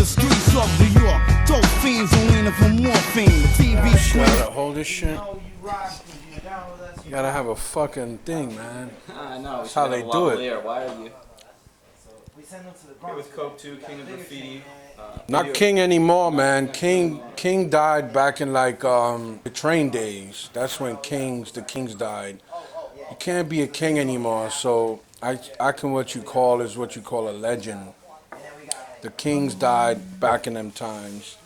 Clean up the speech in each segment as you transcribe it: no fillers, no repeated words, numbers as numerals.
the streets of New York. Dope fiends are leaning for morphine. TV screen. Gotta hold this shit. You gotta have a fucking thing, man. I know. That's how they do it. Why are you? Here with Coke 2, King of Graffiti. Not King anymore, man. King died back in like the train days. That's when the kings died. You can't be a king anymore, so I can what you call a legend. The kings died back in them times.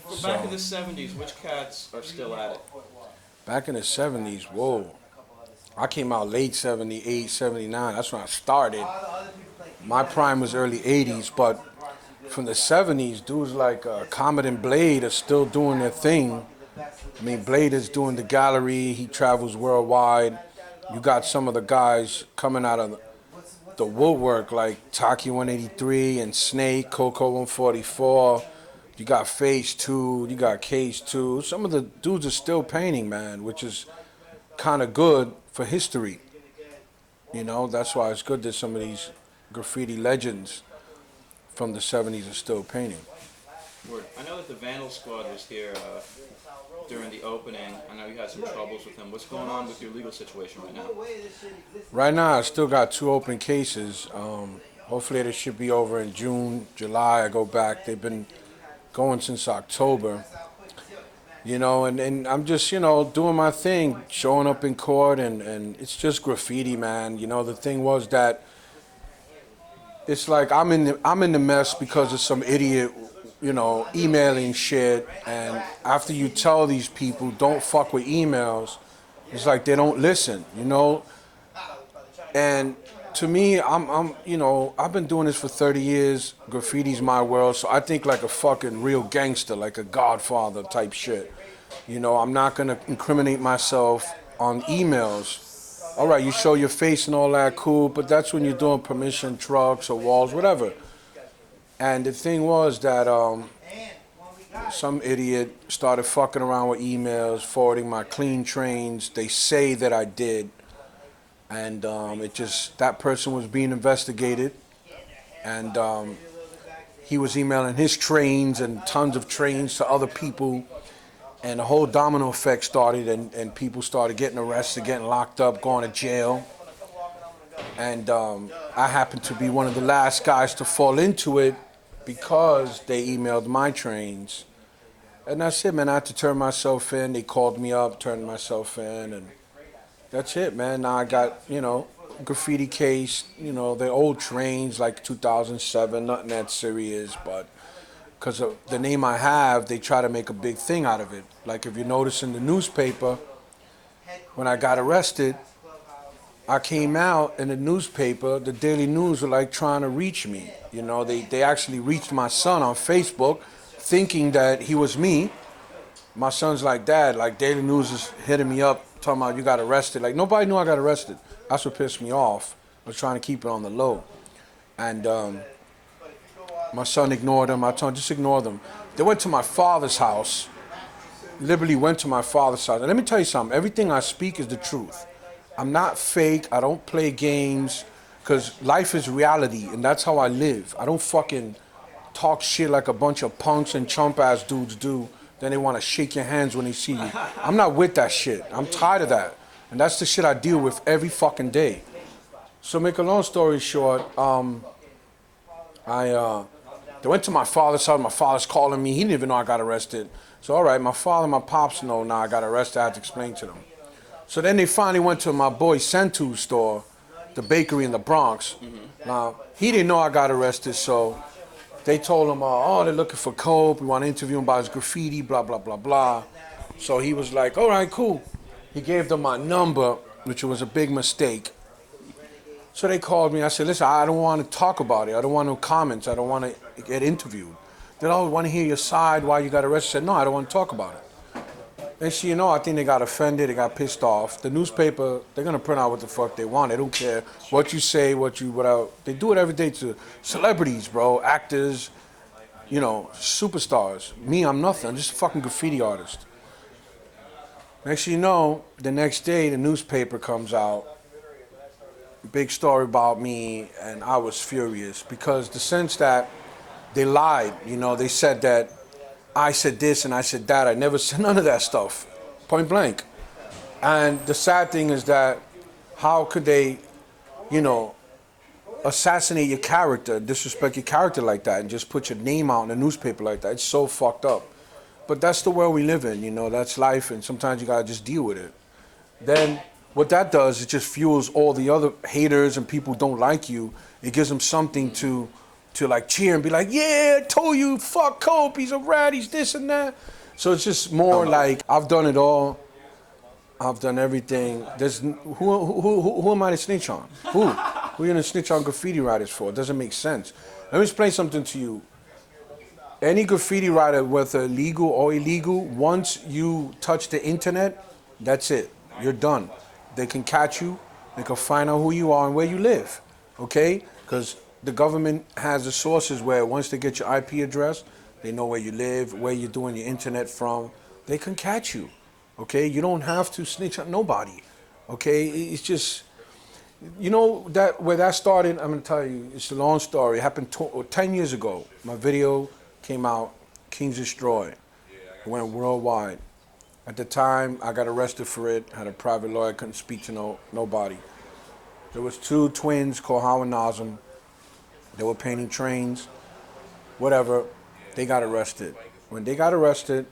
So, back in the 70s, which cats are still at it? Back in the 70s, whoa. I came out late 78, 79. That's when I started. My prime was early 80s, but from the 70s, dudes like Comet and Blade are still doing their thing. I mean, Blade is doing the gallery. He travels worldwide. You got some of the guys coming out of the woodwork like Taki 183 and Snake, Coco 144. You got Phase 2, you got Case 2. Some of the dudes are still painting, man, which is kind of good for history. You know, that's why it's good that some of these graffiti legends from the 70s are still painting. Word. I know that the Vandal Squad was here during the opening. I know you had some troubles with them. What's going on with your legal situation right now? Right now, I still got 2 open cases. Hopefully, they should be over in June, July. I go back. They've been going since October. You know, and I'm just, you know, doing my thing, showing up in court, and it's just graffiti, man. You know, the thing was that it's like I'm in the mess because of some idiot, you know, emailing shit. And after you tell these people don't fuck with emails, it's like they don't listen, you know. And to me, I'm you know, I've been doing this for 30 years. Graffiti's my world, so I think like a fucking real gangster, like a Godfather type shit. You know, I'm not gonna incriminate myself on emails. All right, you show your face and all that, cool, but that's when you're doing permission trucks or walls, whatever. And the thing was that some idiot started fucking around with emails, forwarding my clean trains. They say that I did. And that person was being investigated. And he was emailing his trains and tons of trains to other people. And the whole domino effect started, and people started getting arrested, getting locked up, going to jail. And I happened to be one of the last guys to fall into it because they emailed my trains. And that's it, man. I had to turn myself in. They called me up, turned myself in, and that's it, man. Now I got, you know, graffiti case, you know, the old trains, like 2007, nothing that serious, but because of the name I have, they try to make a big thing out of it. Like if you notice in the newspaper, when I got arrested, I came out in the newspaper, the Daily News were like trying to reach me. You know, they actually reached my son on Facebook thinking that he was me. My son's like, Dad, like Daily News is hitting me up, talking about you got arrested. Like nobody knew I got arrested. That's what pissed me off. I was trying to keep it on the low. And my son ignored them. I told him, just ignore them. They went to my father's house, literally went to my father's house. And let me tell you something, everything I speak is the truth. I'm not fake, I don't play games, because life is reality, and that's how I live. I don't fucking talk shit like a bunch of punks and chump-ass dudes do. Then they want to shake your hands when they see you. I'm not with that shit. I'm tired of that. And that's the shit I deal with every fucking day. So make a long story short, they went to my father's house. My father's calling me. He didn't even know I got arrested. So, all right, my father and my pops know now I got arrested. I had to explain to them. So then they finally went to my boy Sentu's store, the bakery in the Bronx. Mm-hmm. Now, he didn't know I got arrested, so they told him, oh, they're looking for Cope. We want to interview him about his graffiti, blah, blah, blah, blah. So he was like, all right, cool. He gave them my number, which was a big mistake. So they called me. I said, listen, I don't want to talk about it. I don't want no comments. I don't want to get interviewed. They all want to hear your side, why you got arrested. I said, no, I don't want to talk about it. And so, you know, I think they got offended. They got pissed off. The newspaper, they're going to print out what the fuck they want. They don't care what you say, whatever. They do it every day to celebrities, bro, actors, you know, superstars. Me, I'm nothing. I'm just a fucking graffiti artist. Next thing you know, the next day, the newspaper comes out. Big story about me, and I was furious because the sense that they lied. You know, they said that I said this and I said that. I never said none of that stuff, point blank. And the sad thing is that how could they, you know, assassinate your character, disrespect your character like that, and just put your name out in the newspaper like that? It's so fucked up. But that's the world we live in, you know, that's life, and sometimes you gotta just deal with it. Then what that does, it just fuels all the other haters and people who don't like you. It gives them something to like cheer and be like, yeah, I told you, fuck Cope, he's a rat, he's this and that. So it's just more like, I've done it all. I've done everything. There's who am I to snitch on? Who are you gonna snitch on graffiti writers for? It doesn't make sense. Let me explain something to you. Any graffiti writer, whether legal or illegal, once you touch the internet, that's it. You're done. They can catch you. They can find out who you are and where you live. Okay? Because the government has the sources where once they get your IP address, they know where you live, where you're doing your internet from. They can catch you. Okay? You don't have to snitch on nobody. Okay? It's just, you know, that where that started, I'm going to tell you, it's a long story. It happened 10 years ago. My video came out, Kings Destroy. It went worldwide. At the time, I got arrested for it, had a private lawyer, couldn't speak to nobody. There was two twins called Howard Nazem. They were painting trains, whatever. They got arrested. When they got arrested,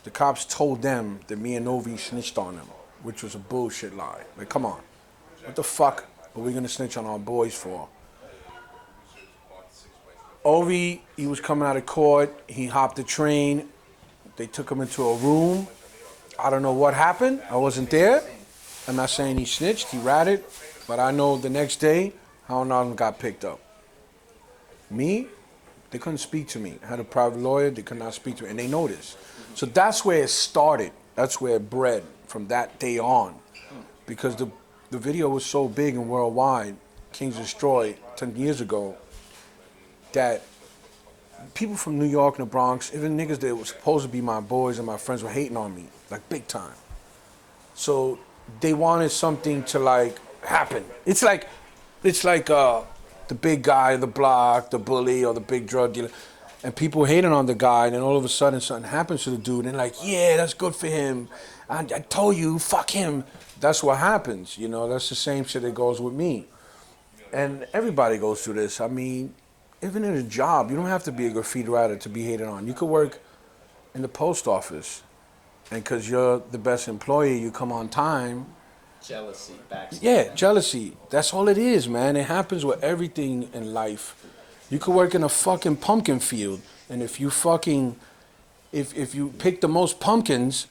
the cops told them that me and Novi snitched on them, which was a bullshit lie. Like, come on. What the fuck are we gonna snitch on our boys for? Ovi, he was coming out of court. He hopped the train. They took him into a room. I don't know what happened. I wasn't there. I'm not saying he snitched, he ratted, but I know the next day, Howard Nazem got picked up. Me, they couldn't speak to me. I had a private lawyer, they could not speak to me, and they know this. So that's where it started. That's where it bred from that day on. Because the video was so big and worldwide, Kings Destroy, 10 years ago, that people from New York and the Bronx, even niggas that were supposed to be my boys and my friends, were hating on me, like big time. So they wanted something to like happen. It's like the big guy in the block, the bully or the big drug dealer, and people hating on the guy, and then all of a sudden something happens to the dude, and like, yeah, that's good for him. I told you, fuck him. That's what happens, you know. That's the same shit that goes with me. And everybody goes through this. I mean, even in a job, you don't have to be a graffiti writer to be hated on. You could work in the post office, and because you're the best employee, you come on time. Jealousy, backstabbing. Yeah, jealousy. That's all it is, man. It happens with everything in life. You could work in a fucking pumpkin field, and if you pick the most pumpkins,